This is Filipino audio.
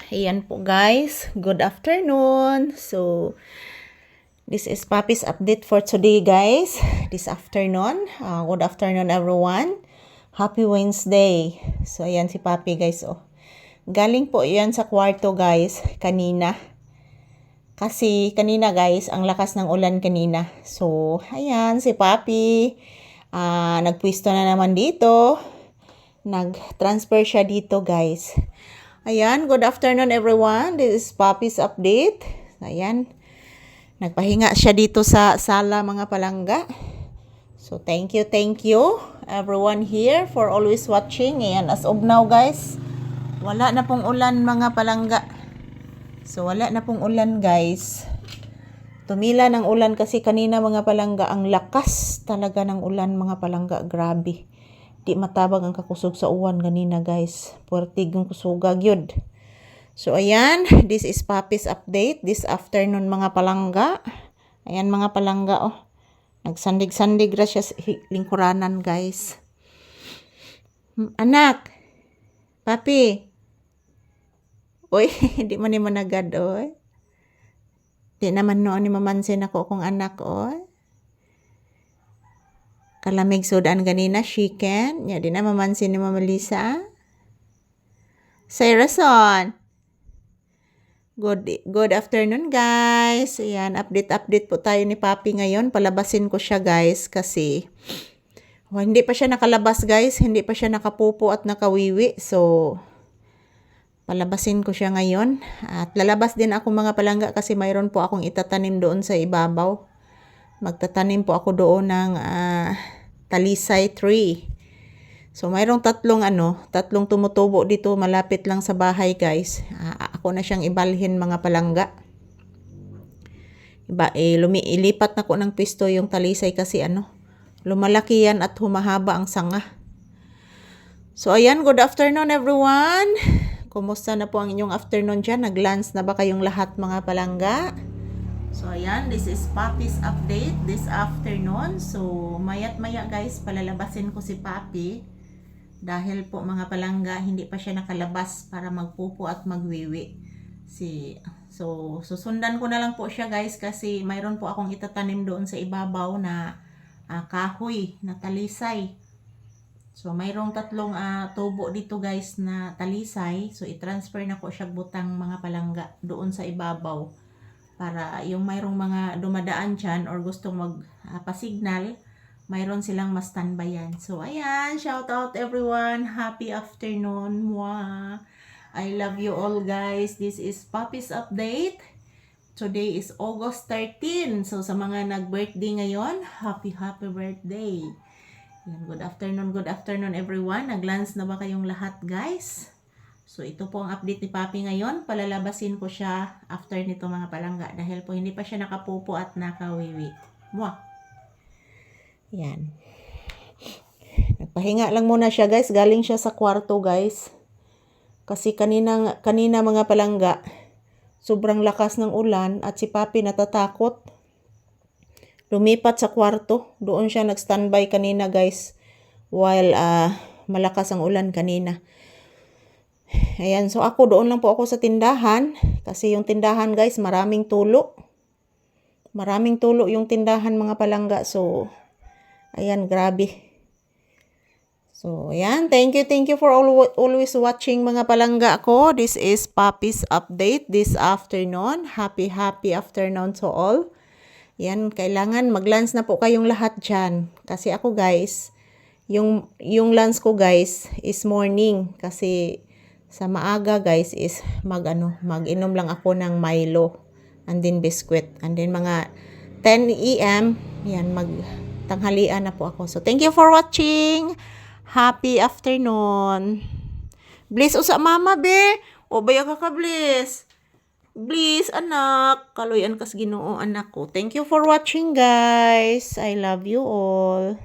Ayan po guys, good afternoon. So, this is Papi's update for today guys, this afternoon. Good afternoon everyone. Happy Wednesday. So, ayan si Papi guys. Oh. Galing po yan sa kwarto guys, kanina. Kasi kanina guys, ang lakas ng ulan kanina. So, ayan si Papi. Nagpwisto na naman dito. Nag-transfer siya dito guys. Ayan, good afternoon everyone. This is Papi's update. Ayan. Nagpahinga siya dito sa sala mga palangga. So thank you everyone here for always watching. Ayan, as of now guys, wala na pong ulan mga palangga. So wala na pong ulan guys. Tumila ng ulan kasi kanina mga palangga, ang lakas talaga ng ulan mga palangga, grabe. Di matabang ang kakusog sa uwan ganina guys. Puwertig yung kusugag yun. So ayan, this is Papi's update this afternoon mga palangga. Ayan mga palangga oh. Nagsandig-sandig ra siya sa lingkuranan guys. Anak. Papi. Uy, di man ni managad oy. Di naman noon ni mamansin ako kung anak oy. Kalamig sudan ganina, chicken. Ya, di na mamansin ni Mama Lisa. Sayrason. Good afternoon guys. Ayan, update po tayo ni Papi ngayon. Palabasin ko siya guys kasi hindi pa siya nakalabas guys. Hindi pa siya nakapupo at nakawiwi. So, palabasin ko siya ngayon. At lalabas din ako mga palangga kasi mayroon po akong itatanim doon sa ibabaw. Magtatanim po ako doon ng talisay tree. So mayroong tatlong tumutubo dito malapit lang sa bahay guys. Ako na siyang ibalhin mga palangga. Ilipat na ko ng pisto yung talisay kasi lumalaki yan at humahaba ang sanga. So ayan, good afternoon everyone. Kumusta na po ang inyong afternoon dyan? Nag-lunch na ba kayong lahat mga palangga? So ayan, this is Papi's update this afternoon. So mayat-maya guys, palalabasin ko si Papi. Dahil po mga palangga, hindi pa siya nakalabas para magpupo at magwiwi. So susundan ko na lang po siya guys kasi mayroon po akong itatanim doon sa ibabaw na kahoy na talisay. So mayroong tatlong tubo dito guys na talisay. So i-transfer na ko siya butang mga palangga doon sa ibabaw. Para yung mayroong mga dumadaan dyan or gustong magpa-signal, mayroon silang mas standbyan. So, ayan. Shout out everyone. Happy afternoon. Mwah. I love you all guys. This is Papi's update. Today is August 13. So, sa mga nag-birthday ngayon, happy birthday. Ayan, good afternoon everyone. Nag-lunch na ba kayong lahat guys? So, ito po ang update ni Papi ngayon. Palalabasin ko siya after nito mga palangga. Dahil po hindi pa siya nakapupo at nakawiwi. Mwah! Yan. Nagpahinga lang muna siya guys. Galing siya sa kwarto guys. Kasi kanina mga palangga, sobrang lakas ng ulan at si Papi natatakot. Lumipat sa kwarto. Doon siya nag-standby kanina guys. While malakas ang ulan kanina. Ayan, so doon lang po ako sa tindahan. Kasi yung tindahan guys, maraming tulo. Maraming tulo yung tindahan mga palangga. So, ayan, grabe. So, ayan, thank you for always watching mga palangga ko. This is Papi's update this afternoon. Happy afternoon to all. Ayan, kailangan mag-lunch na po kayong lahat dyan. Kasi ako guys, yung lunch ko guys is morning. Kasi sa maaga guys is mag-inom lang ako ng Milo and then biscuit and then mga 10 AM yan magtanghalian na po ako. So thank you for watching. Happy afternoon. Bliss usa mama be. O baya ka bliss. Bliss anak, kaloyan kas Ginoo anak ko. Thank you for watching guys. I love you all.